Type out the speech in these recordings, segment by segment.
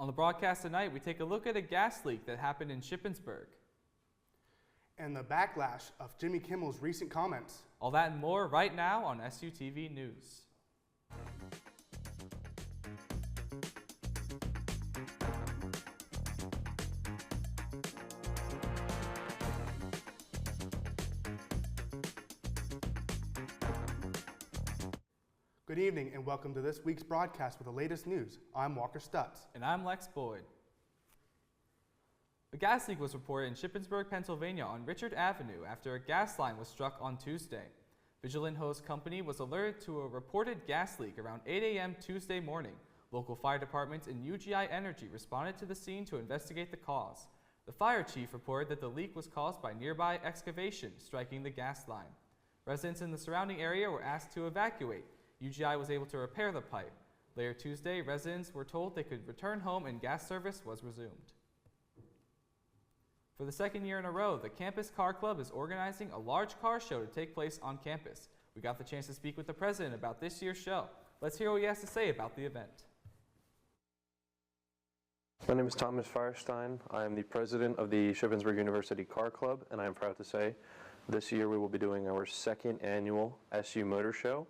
On the broadcast tonight, we take a look at a gas leak that happened in Shippensburg. And the backlash of Jimmy Kimmel's recent comments. All that and more right now on SUTV News. Good evening and welcome to this week's broadcast with the latest news. I'm Walker Stutz. And I'm Lex Boyd. A gas leak was reported in Shippensburg, Pennsylvania on Richard Avenue after a gas line was struck on Tuesday. Vigilant Hose Company was alerted to a reported gas leak around 8 a.m. Tuesday morning. Local fire departments and UGI Energy responded to the scene to investigate the cause. The fire chief reported that the leak was caused by nearby excavation striking the gas line. Residents in the surrounding area were asked to evacuate. UGI was able to repair the pipe. Later Tuesday, residents were told they could return home and gas service was resumed. For the second year in a row, the Campus Car Club is organizing a large car show to take place on campus. We got the chance to speak with the president about this year's show. Let's hear what he has to say about the event. My name is Thomas Firestein. I am the president of the Shippensburg University Car Club, and I am proud to say this year we will be doing our second annual SU Motor Show.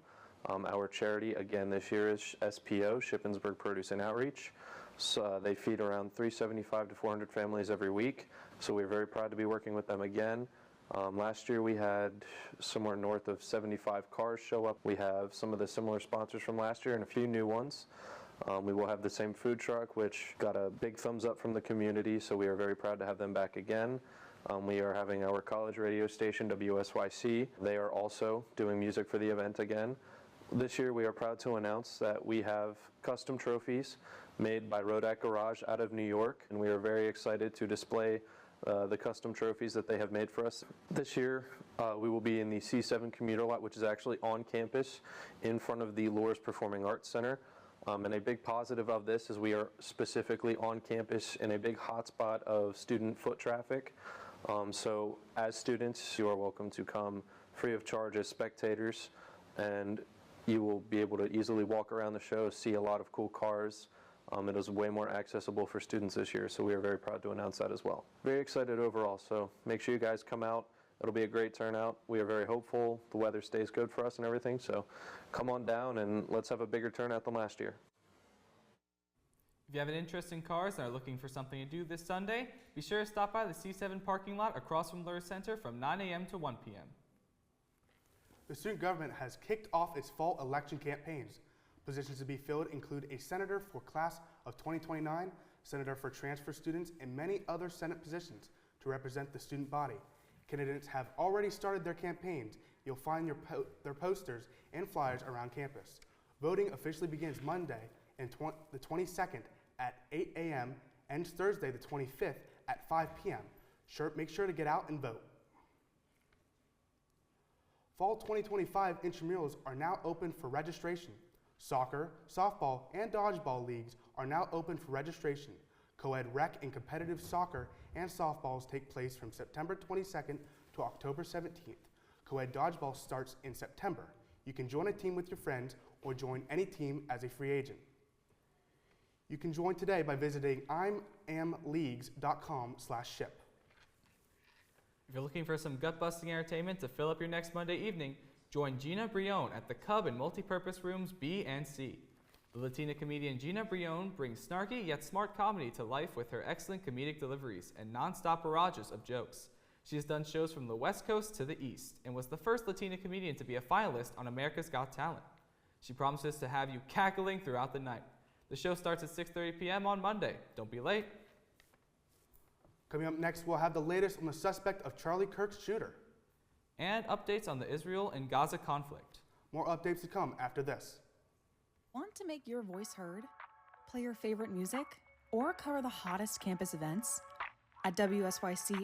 Our charity, again, this year is SPO, Shippensburg Produce and Outreach. So they feed around 375 to 400 families every week, so we're very proud to be working with them again. Last year we had somewhere north of 75 cars show up. We have some of the similar sponsors from last year and a few new ones. We will have the same food truck, which got a big thumbs up from the community, so we are very proud to have them back again. We are having our college radio station, WSYC. They are also doing music for the event again. This year we are proud to announce that we have custom trophies made by Rodak Garage out of New York, and we are very excited to display the custom trophies that they have made for us. This year we will be in the C7 commuter lot, which is actually on campus in front of the Lourdes Performing Arts Center. And a big positive of this is we are specifically on campus in a big hotspot of student foot traffic. So as students, you are welcome to come free of charge as spectators, and you will be able to easily walk around the show, see a lot of cool cars. It is way more accessible for students this year, so we are very proud to announce that as well. Very excited overall, so make sure you guys come out. It'll be a great turnout. We are very hopeful. The weather stays good for us and everything, so come on down and let's have a bigger turnout than last year. If you have an interest in cars and are looking for something to do this Sunday, be sure to stop by the C7 parking lot across from Lourdes Center from 9 a.m. to 1 p.m. The student government has kicked off its fall election campaigns. Positions to be filled include a senator for class of 2029, senator for transfer students, and many other Senate positions to represent the student body. Candidates have already started their campaigns. You'll find their posters and flyers around campus. Voting officially begins Monday and the 22nd at 8 a.m. ends Thursday the 25th at 5 p.m. Make sure to get out and vote. Fall 2025 intramurals are now open for registration. Soccer, softball, and dodgeball leagues are now open for registration. Co-ed rec and competitive soccer and softballs take place from September 22nd to October 17th. Co-ed dodgeball starts in September. You can join a team with your friends or join any team as a free agent. You can join today by visiting imamleagues.com/ship. If you're looking for some gut-busting entertainment to fill up your next Monday evening, join Gina Brion at the Cub in multipurpose rooms B and C. The Latina comedian Gina Brion brings snarky yet smart comedy to life with her excellent comedic deliveries and non-stop barrages of jokes. She has done shows from the West Coast to the East and was the first Latina comedian to be a finalist on America's Got Talent. She promises to have you cackling throughout the night. The show starts at 6:30 p.m. on Monday. Don't be late. Coming up next, we'll have the latest on the suspect of Charlie Kirk's shooter. And updates on the Israel and Gaza conflict. More updates to come after this. Want to make your voice heard? Play your favorite music? Or cover the hottest campus events? At WSYC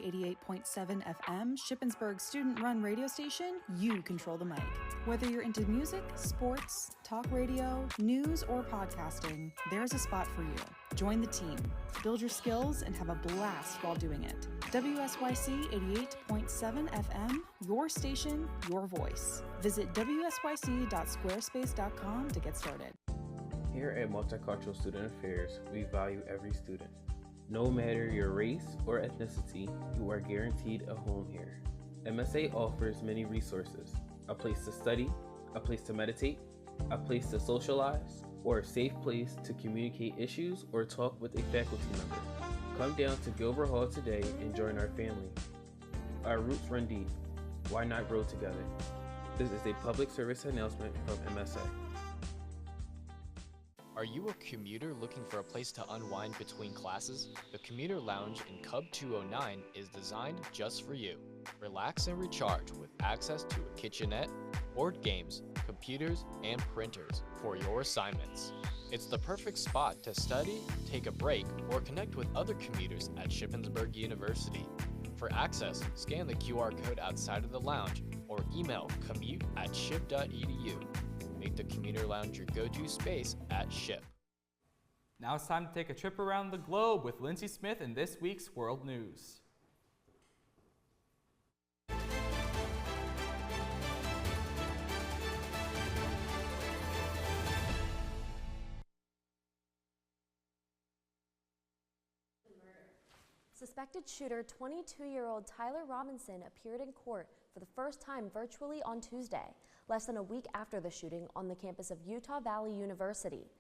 88.7 FM, Shippensburg's student-run radio station, you control the mic. Whether you're into music, sports, talk radio, news, or podcasting, there's a spot for you. Join the team, build your skills, and have a blast while doing it. WSYC 88.7 FM, your station, your voice. Visit wsyc.squarespace.com to get started. Here at Multicultural Student Affairs, we value every student. No matter your race or ethnicity, you are guaranteed a home here. MSA offers many resources: a place to study, a place to meditate, a place to socialize, or a safe place to communicate issues or talk with a faculty member. Come down to Gilbert Hall today and join our family. Our roots run deep. Why not grow together? This is a public service announcement from MSA. Are you a commuter looking for a place to unwind between classes? The Commuter Lounge in Cub 209 is designed just for you. Relax and recharge with access to a kitchenette, board games, computers, and printers for your assignments. It's the perfect spot to study, take a break, or connect with other commuters at Shippensburg University. For access, scan the QR code outside of the lounge or email commute@ship.edu. Make the Commuter Lounge your go-to space at SHIP. Now it's time to take a trip around the globe with Lindsay Smith in this week's World News. Suspected shooter 22-year-old Tyler Robinson appeared in court for the first time virtually on Tuesday, less than a week after the shooting on the campus of Utah Valley University.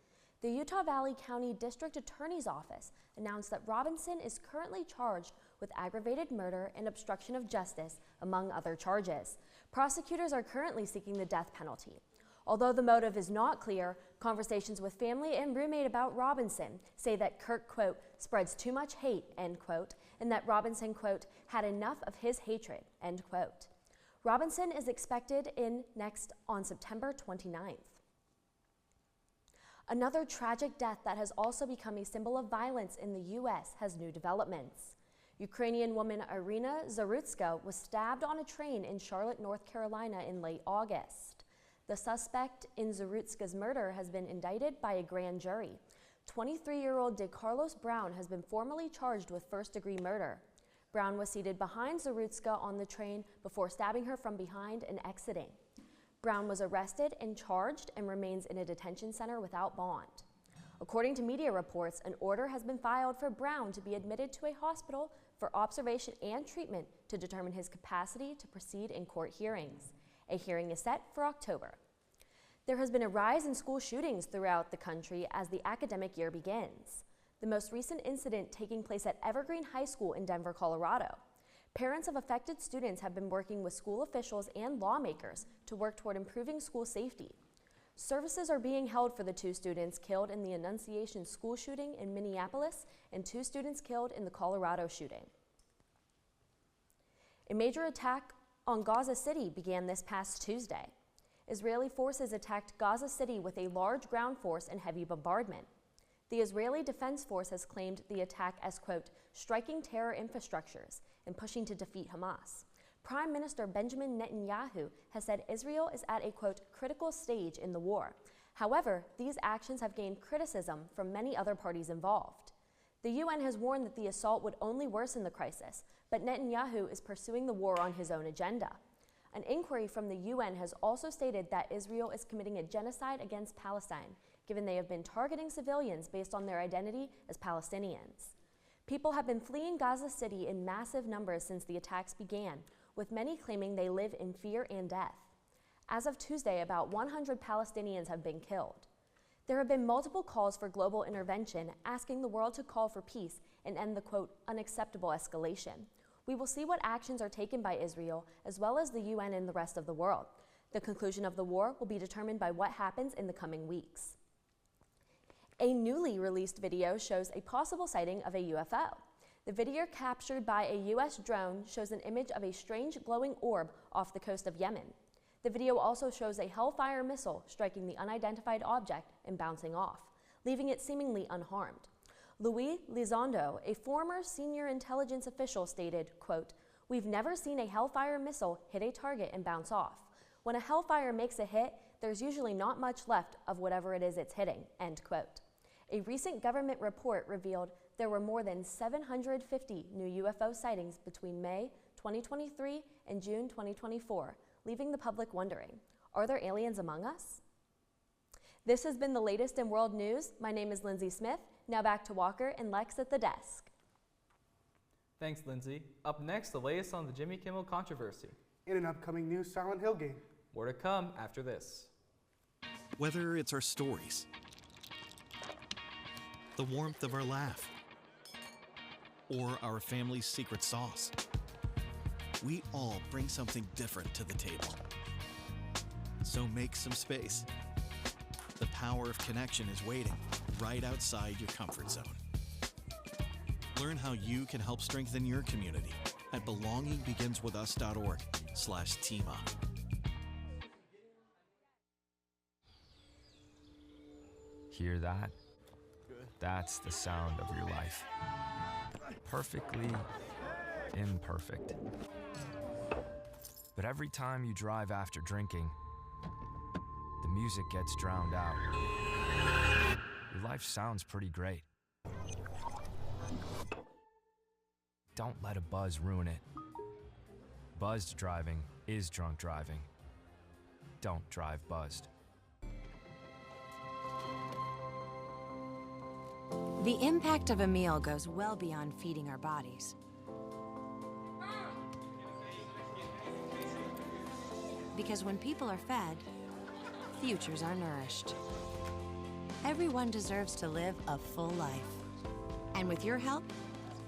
The Utah Valley County District Attorney's Office announced that Robinson is currently charged with aggravated murder and obstruction of justice, among other charges. Prosecutors are currently seeking the death penalty. Although the motive is not clear, conversations with family and roommate about Robinson say that Kirk, quote, spreads too much hate, end quote, and that Robinson, quote, had enough of his hatred, end quote. Robinson is expected in next on September 29th. Another tragic death that has also become a symbol of violence in the U.S. has new developments. Ukrainian woman Irina Zarutska was stabbed on a train in Charlotte, North Carolina in late August. The suspect in Zarutska's murder has been indicted by a grand jury. 23-year-old DeCarlos Brown has been formally charged with first-degree murder. Brown was seated behind Zarutska on the train before stabbing her from behind and exiting. Brown was arrested and charged and remains in a detention center without bond. According to media reports, an order has been filed for Brown to be admitted to a hospital for observation and treatment to determine his capacity to proceed in court hearings. A hearing is set for October. There has been a rise in school shootings throughout the country as the academic year begins. The most recent incident taking place at Evergreen High School in Denver, Colorado. Parents of affected students have been working with school officials and lawmakers to work toward improving school safety. Services are being held for the 2 students killed in the Annunciation school shooting in Minneapolis and 2 students killed in the Colorado shooting. A major attack on Gaza City began this past Tuesday. Israeli forces attacked Gaza City with a large ground force and heavy bombardment. The Israeli Defense Force has claimed the attack as, quote, striking terror infrastructures and pushing to defeat Hamas. Prime Minister Benjamin Netanyahu has said Israel is at a, quote, critical stage in the war. However, these actions have gained criticism from many other parties involved. The UN has warned that the assault would only worsen the crisis, but Netanyahu is pursuing the war on his own agenda. An inquiry from the UN has also stated that Israel is committing a genocide against Palestine, given they have been targeting civilians based on their identity as Palestinians. People have been fleeing Gaza City in massive numbers since the attacks began, with many claiming they live in fear and death. As of Tuesday, about 100 Palestinians have been killed. There have been multiple calls for global intervention, asking the world to call for peace and end the, quote, unacceptable escalation. We will see what actions are taken by Israel, as well as the UN and the rest of the world. The conclusion of the war will be determined by what happens in the coming weeks. A newly released video shows a possible sighting of a UFO. The video captured by a U.S. drone shows an image of a strange glowing orb off the coast of Yemen. The video also shows a Hellfire missile striking the unidentified object and bouncing off, leaving it seemingly unharmed. Louis Lizondo, a former senior intelligence official, stated, quote, we've never seen a Hellfire missile hit a target and bounce off. When a Hellfire makes a hit, there's usually not much left of whatever it is it's hitting, end quote. A recent government report revealed there were more than 750 new UFO sightings between May 2023 and June 2024, leaving the public wondering, are there aliens among us? This has been the latest in world news. My name is Lindsay Smith. Now back to Walker and Lex at the desk. Thanks, Lindsay. Up next, the latest on the Jimmy Kimmel controversy. In an upcoming new Silent Hill game. More to come after this. Whether it's our stories, the warmth of our laugh, or our family's secret sauce, we all bring something different to the table. So make some space. The power of connection is waiting right outside your comfort zone. Learn how you can help strengthen your community at belongingbeginswithus.org/teamup. Hear that? That's the sound of your life. Perfectly imperfect. But every time you drive after drinking, the music gets drowned out. Your life sounds pretty great. Don't let a buzz ruin it. Buzzed driving is drunk driving. Don't drive buzzed. The impact of a meal goes well beyond feeding our bodies. Because when people are fed, futures are nourished. Everyone deserves to live a full life. And with your help,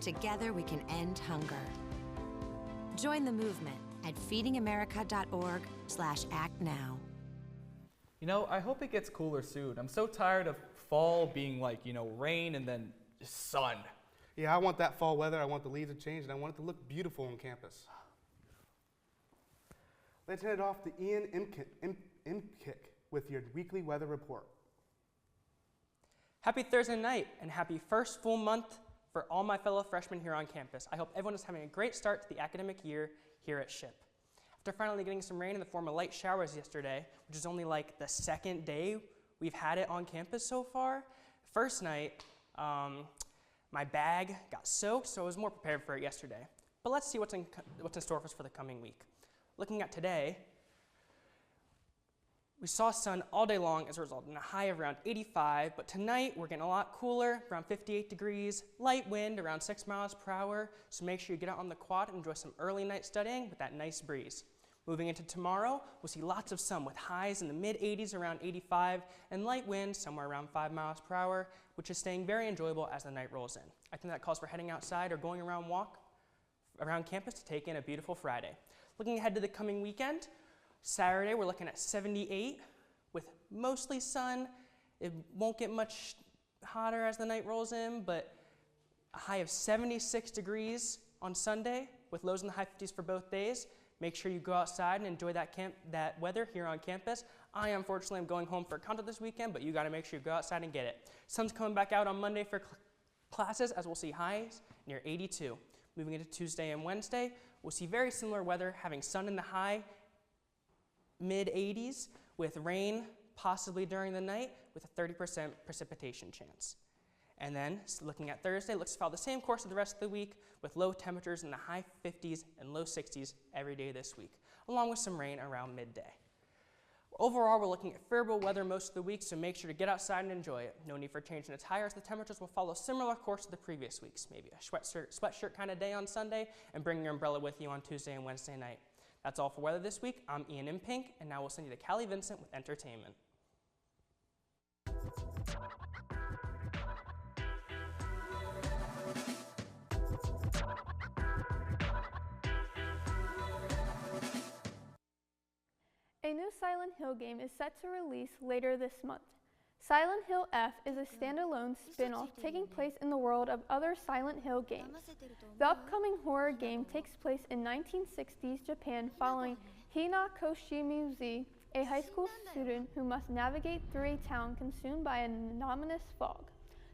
together we can end hunger. Join the movement at feedingamerica.org/actnow. You know, I hope it gets cooler soon. I'm so tired of fall being like, rain and then just sun. Yeah, I want that fall weather. I want the leaves to change, and I want it to look beautiful on campus. Let's head off to Ian Imkick with your weekly weather report. Happy Thursday night, and happy first full month for all my fellow freshmen here on campus. I hope everyone is having a great start to the academic year here at SHIP. After finally getting some rain in the form of light showers yesterday, which is only like the second day we've had it on campus so far, first night, my bag got soaked, so I was more prepared for it yesterday. But let's see what's in store for us for the coming week. Looking at today, we saw sun all day long as a result in a high of around 85, but tonight we're getting a lot cooler, around 58 degrees, light wind around 6 miles per hour, so make sure you get out on the quad and enjoy some early night studying with that nice breeze. Moving into tomorrow, we'll see lots of sun with highs in the mid-80s around 85 and light wind somewhere around 5 miles per hour, which is staying very enjoyable as the night rolls in. I think that calls for heading outside or going around walk around campus to take in a beautiful Friday. Looking ahead to the coming weekend, Saturday we're looking at 78 with mostly sun. It won't get much hotter as the night rolls in, but a high of 76 degrees on Sunday with lows in the high 50s for both days. Make sure you go outside and enjoy that weather here on campus. I unfortunately am going home for a concert this weekend, but you got to make sure you go outside and get it. Sun's coming back out on Monday for classes, as we'll see highs near 82. Moving into Tuesday and Wednesday, we'll see very similar weather, having sun in the high mid-80s with rain possibly during the night with a 30% precipitation chance. And then looking at Thursday, looks to follow the same course of the rest of the week with low temperatures in the high 50s and low 60s every day this week, along with some rain around midday. Overall, we're looking at favorable weather most of the week, so make sure to get outside and enjoy it. No need for changing attire, the temperatures will follow a similar course to the previous weeks. Maybe a sweatshirt kind of day on Sunday, and bring your umbrella with you on Tuesday and Wednesday night. That's all for weather this week. I'm Ian in Pink, and now we'll send you to Callie Vincent with entertainment. A new Silent Hill game is set to release later this month. Silent Hill F is a standalone spin-off taking place in the world of other Silent Hill games. The upcoming horror game takes place in 1960s Japan following Hina Koshimizu, a high school student who must navigate through a town consumed by an ominous fog,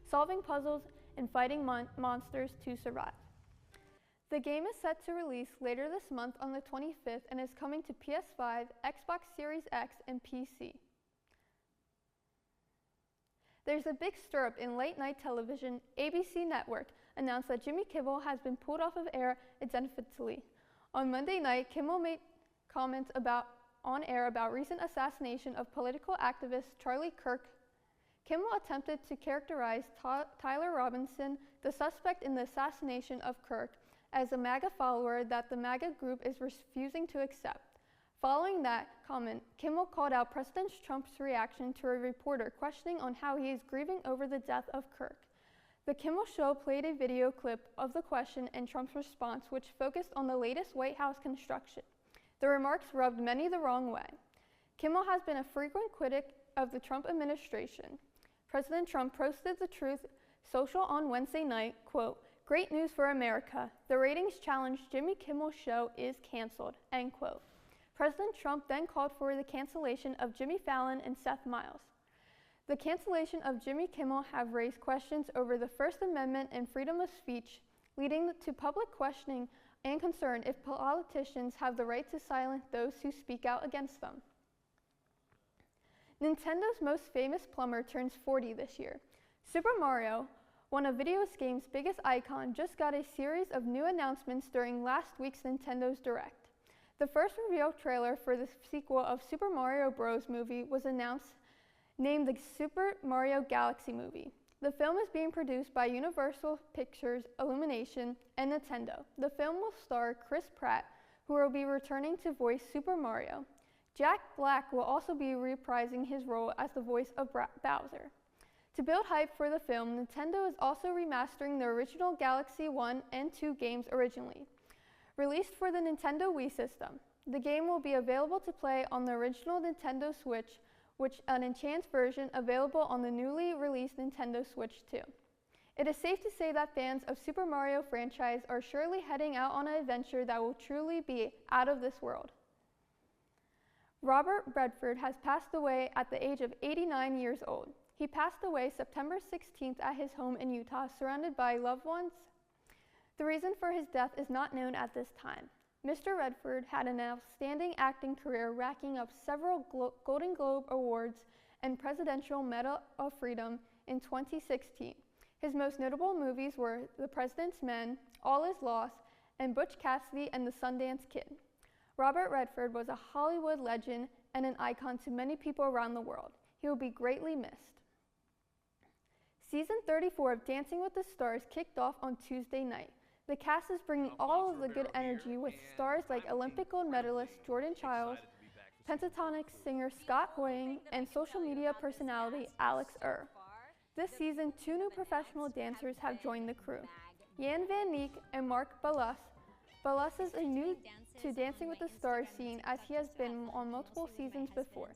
solving puzzles and fighting monsters to survive. The game is set to release later this month on the 25th and is coming to PS5, Xbox Series X, and PC. There's a big stir-up in late-night television. ABC Network announced that Jimmy Kimmel has been pulled off of air indefinitely. On Monday night, Kimmel made comments on air about recent assassination of political activist Charlie Kirk Kimmel attempted to characterize Tyler Robinson, the suspect in the assassination of Kirk, as a MAGA follower that the MAGA group is refusing to accept. Following that comment, Kimmel called out President Trump's reaction to a reporter questioning on how he is grieving over the death of Kirk. The Kimmel Show played a video clip of the question and Trump's response, which focused on the latest White House construction. The remarks rubbed many the wrong way. Kimmel has been a frequent critic of the Trump administration. President Trump posted the Truth Social on Wednesday night, quote, "Great news for America. The ratings challenge Jimmy Kimmel Show is canceled," end quote. President Trump then called for the cancellation of Jimmy Fallon and Seth Meyers. The cancellation of Jimmy Kimmel have raised questions over the First Amendment and freedom of speech, leading to public questioning and concern if politicians have the right to silence those who speak out against them. Nintendo's most famous plumber turns 40 this year. Super Mario, one of video game's biggest icons, just got a series of new announcements during last week's Nintendo's Direct. The first reveal trailer for the sequel of Super Mario Bros. Movie was announced, named the Super Mario Galaxy Movie. The film is being produced by Universal Pictures Illumination and Nintendo. The film will star Chris Pratt, who will be returning to voice Super Mario. Jack Black will also be reprising his role as the voice of Bowser. To build hype for the film, Nintendo is also remastering the original Galaxy 1 and 2 games originally, released for the Nintendo Wii system. The game will be available to play on the original Nintendo Switch, which an enhanced version available on the newly released Nintendo Switch 2. It is safe to say that fans of Super Mario franchise are surely heading out on an adventure that will truly be out of this world. Robert Redford has passed away at the age of 89 years old. He passed away September 16th at his home in Utah, surrounded by loved ones. The reason for his death is not known at this time. Mr. Redford had an outstanding acting career, racking up several Golden Globe Awards and Presidential Medal of Freedom in 2016. His most notable movies were The President's Men, All Is Lost, and Butch Cassidy and the Sundance Kid. Robert Redford was a Hollywood legend and an icon to many people around the world. He will be greatly missed. Season 34 of Dancing with the Stars kicked off on Tuesday night. The cast is bringing all of the good energy with stars like Olympic gold medalist Jordan Chiles, pentatonic singer Scott Hoying, and social media personality Alex This season, 2 new professional dancers have joined the crew, Jan Van Neek and Mark Ballas. Ballas is new to Dancing with the Stars scene as he has been on multiple seasons before.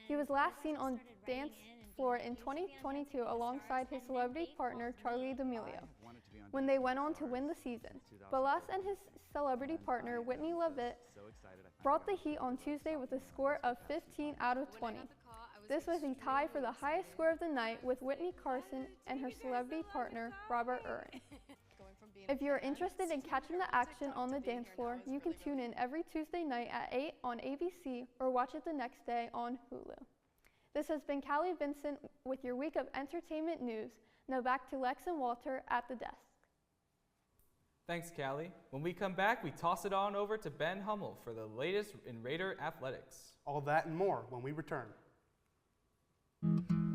He was last seen on dance floor in 2022 alongside his celebrity partner Charlie D'Amelio, when they went on to win the season. Ballas and his celebrity partner Whitney Levitt brought the heat on Tuesday with a score of 15 out of 20. This was a tie for the highest score of the night with Whitney Carson and her celebrity partner Robert Urin. If you're interested in catching the action on the dance floor, you can tune in every Tuesday night at 8 on ABC or watch it the next day on Hulu. This has been Callie Vincent with your week of entertainment news. Now back to Lex and Walter at the desk. Thanks, Callie. When we come back, we toss it on over to Ben Hummel for the latest in Raider athletics. All that and more when we return.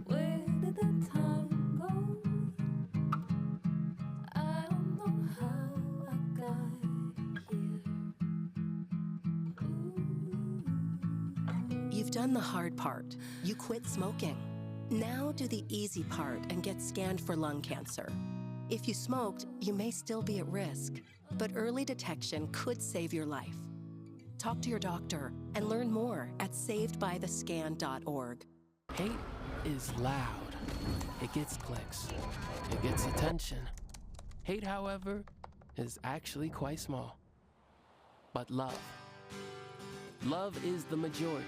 Where did the time go? I don't know how I got here. You've done the hard part. You quit smoking. Now do the easy part and get scanned for lung cancer. If you smoked, you may still be at risk, but early detection could save your life. Talk to your doctor and learn more at savedbythescan.org. Hate is loud. It gets clicks. It gets attention. Hate, however, is actually quite small. But love. Love is the majority.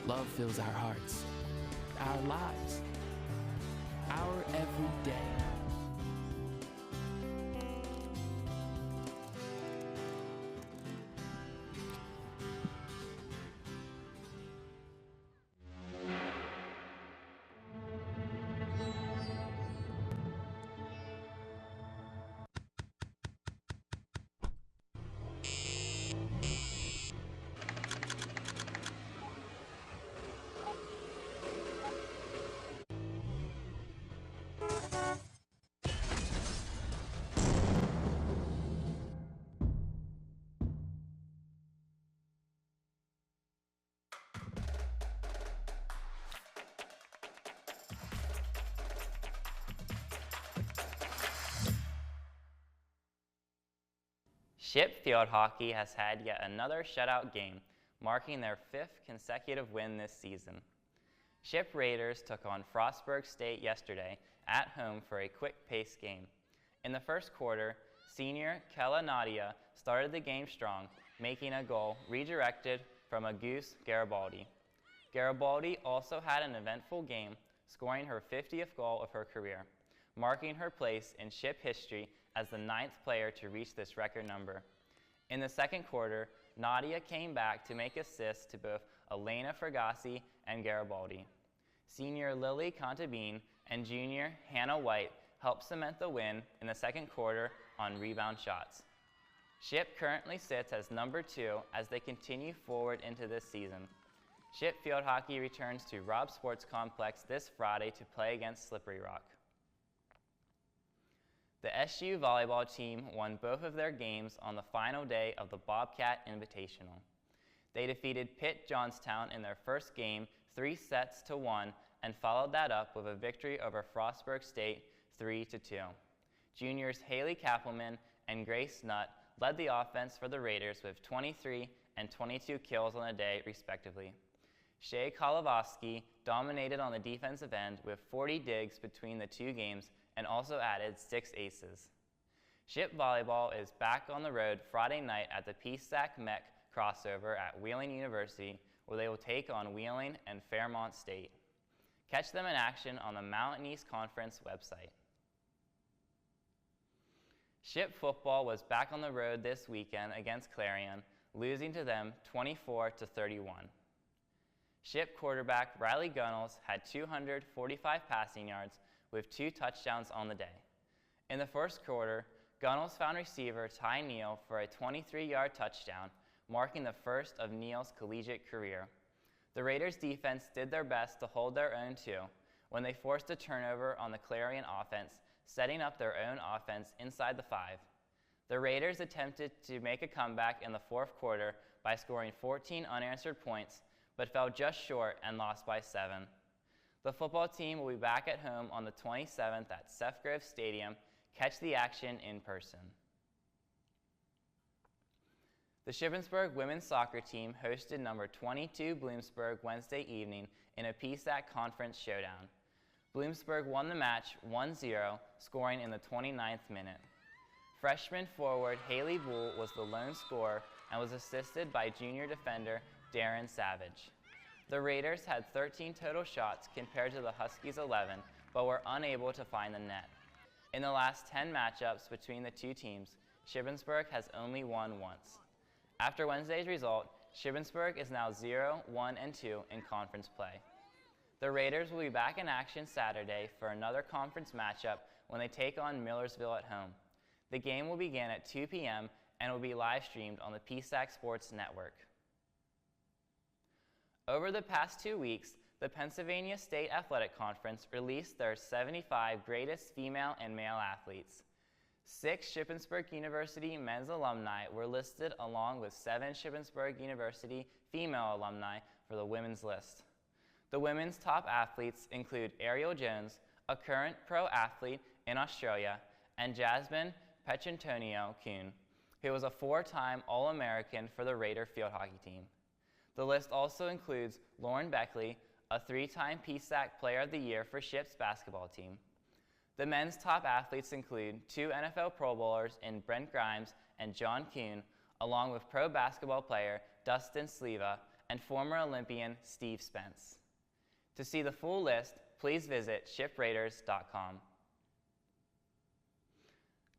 Love fills our hearts, our lives, our everyday. Ship Field Hockey has had yet another shutout game, marking their 5th consecutive win this season. Ship Raiders took on Frostburg State yesterday at home for a quick-paced game. In the first quarter, senior Kella Nadia started the game strong, making a goal redirected from Auguste Garibaldi. Garibaldi also had an eventful game, scoring her 50th goal of her career, marking her place in Ship history as the 9th player to reach this record number. In the second quarter, Nadia came back to make assists to both Elena Fergassi and Garibaldi. Senior Lily Contabine and junior Hannah White helped cement the win in the second quarter on rebound shots. Ship currently sits as number 2 as they continue forward into this season. Ship Field Hockey returns to Robb Sports Complex this Friday to play against Slippery Rock. The SU volleyball team won both of their games on the final day of the Bobcat Invitational. They defeated Pitt Johnstown in their first game 3-1 and followed that up with a victory over Frostburg State 3-2. Juniors Haley Kappelman and Grace Nutt led the offense for the Raiders with 23 and 22 kills on the day, respectively. Shea Kolovsky dominated on the defensive end with 40 digs between the two games and also added 6 aces. Ship volleyball is back on the road Friday night at the PSAC MEC crossover at Wheeling University, where they will take on Wheeling and Fairmont State. Catch them in action on the Mountain East Conference website. Ship football was back on the road this weekend against Clarion, losing to them 24-31. Ship quarterback Riley Gunnels had 245 passing yards with 2 touchdowns on the day. In the first quarter, Gunnels found receiver Ty Neal for a 23-yard touchdown, marking the first of Neal's collegiate career. The Raiders' defense did their best to hold their own too, when they forced a turnover on the Clarion offense, setting up their own offense inside the 5. The Raiders attempted to make a comeback in the fourth quarter by scoring 14 unanswered points, but fell just short and lost by 7. The football team will be back at home on the 27th at Seth Grove Stadium. Catch the action in person. The Shippensburg women's soccer team hosted number 22 Bloomsburg Wednesday evening in a PSAC conference showdown. Bloomsburg won the match 1-0, scoring in the 29th minute. Freshman forward Haley Bull was the lone scorer and was assisted by junior defender Darren Savage. The Raiders had 13 total shots compared to the Huskies' 11, but were unable to find the net. In the last 10 matchups between the two teams, Shippensburg has only won once. After Wednesday's result, Shippensburg is now 0-1-2 in conference play. The Raiders will be back in action Saturday for another conference matchup when they take on Millersville at home. The game will begin at 2 p.m. and will be live streamed on the PSAC Sports Network. Over the past 2 weeks, the Pennsylvania State Athletic Conference released their 75 greatest female and male athletes. 6 Shippensburg University men's alumni were listed along with 7 Shippensburg University female alumni for the women's list. The women's top athletes include Ariel Jones, a current pro athlete in Australia, and Jasmine Petrantonio Kuhn, who was a 4-time All-American for the Raider field hockey team. The list also includes Lauren Beckley, a 3-time PSAC Player of the Year for Ship's basketball team. The men's top athletes include 2 NFL Pro Bowlers in Brent Grimes and John Kuhn, along with pro basketball player Dustin Sleva and former Olympian Steve Spence. To see the full list, please visit shipraiders.com.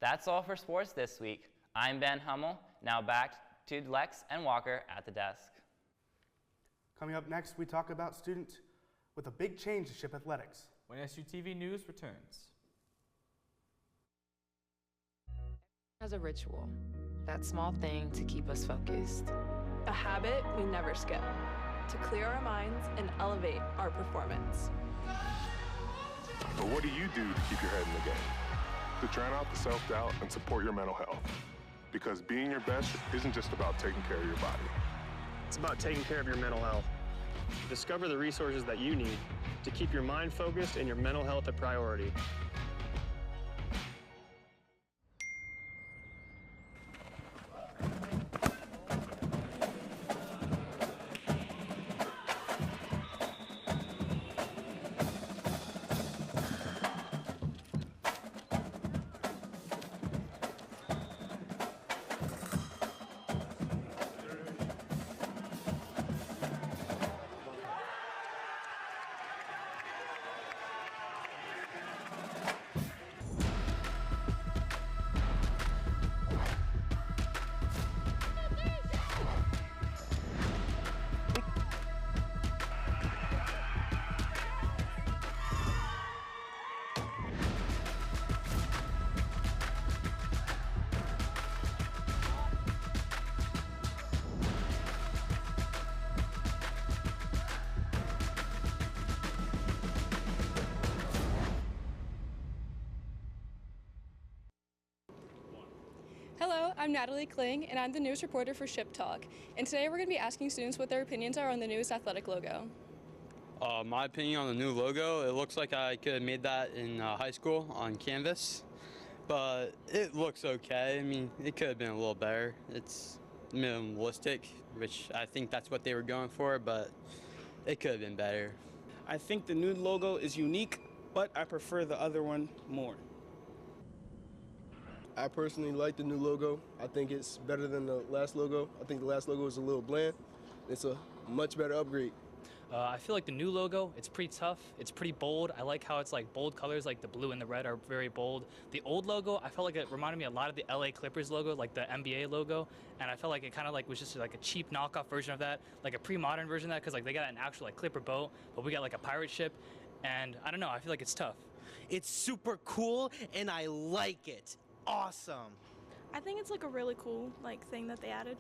That's all for sports this week. I'm Ben Hummel. Now back to Lex and Walker at the desk. Coming up next, we talk about students with a big change to Ship athletics. When SUTV News returns. As a ritual, that small thing to keep us focused. A habit we never skip, to clear our minds and elevate our performance. But what do you do to keep your head in the game? To drown out the self-doubt and support your mental health. Because being your best isn't just about taking care of your body. It's about taking care of your mental health. Discover the resources that you need to keep your mind focused and your mental health a priority. Hello, I'm Natalie Kling, and I'm the news reporter for Ship Talk. And today we're going to be asking students what their opinions are on the newest athletic logo. My opinion on the new logo, it looks like I could have made that in high school on canvas, but it looks okay. I mean, it could have been a little better. It's minimalistic, which I think that's what they were going for, but it could have been better. I think the new logo is unique, but I prefer the other one more. I personally like the new logo. I think it's better than the last logo. I think the last logo was a little bland. It's a much better upgrade. I feel like the new logo, it's pretty tough, it's pretty bold. I like how it's like bold colors, like the blue and the red are very bold. The old logo, I felt like it reminded me a lot of the LA Clippers logo, like the NBA logo, and I felt like it kind of like was just like a cheap knockoff version of that, like a pre-modern version of that, because like they got an actual like Clipper boat, but we got like a pirate ship, and I don't know, I feel like it's tough. It's super cool, and I like it. Awesome. I think it's like a really cool like thing that they added.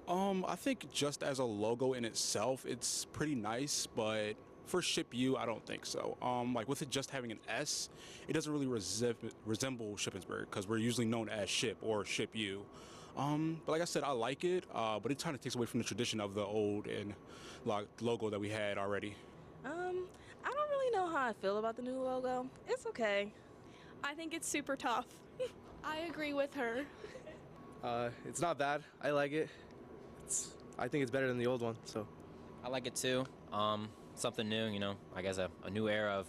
I think just as a logo in itself, it's pretty nice, but for Ship U, I don't think so. Like with it just having an S, it doesn't really resemble Shippensburg because we're usually known as Ship or Ship U. But like I said, I like it, but it kind of takes away from the tradition of the old and like logo that we had already. I don't really know how I feel about the new logo. It's okay. I think it's super tough. I agree with her. It's not bad. I like it. I think it's better than the old one, so. I like it too. Something new, you know, I guess a new era of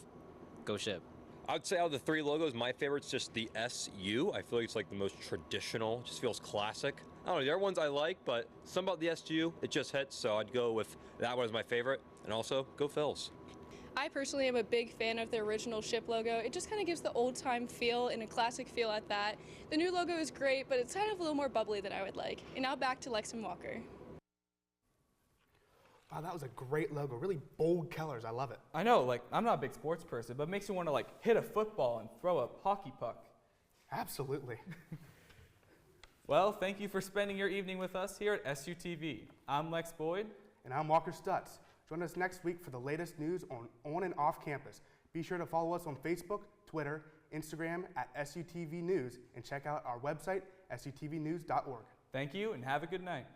Go Ship. I'd say out of the three logos, my favorite's just the SU. I feel like it's like the most traditional, just feels classic. I don't know, the other ones I like, but some about the SU, it just hits, so I'd go with that one as my favorite, and also go Phils. I personally am a big fan of the original Ship logo. It just kind of gives the old-time feel and a classic feel at that. The new logo is great, but it's kind of a little more bubbly than I would like. And now back to Lex and Walker. Wow, that was a great logo. Really bold colors. I love it. I know, like, I'm not a big sports person, but it makes me want to, like, hit a football and throw a hockey puck. Absolutely. Well, thank you for spending your evening with us here at SUTV. I'm Lex Boyd. And I'm Walker Stutz. Join us next week for the latest news on and off campus. Be sure to follow us on Facebook, Twitter, Instagram at SUTV News, and check out our website, sutvnews.org. Thank you, and have a good night.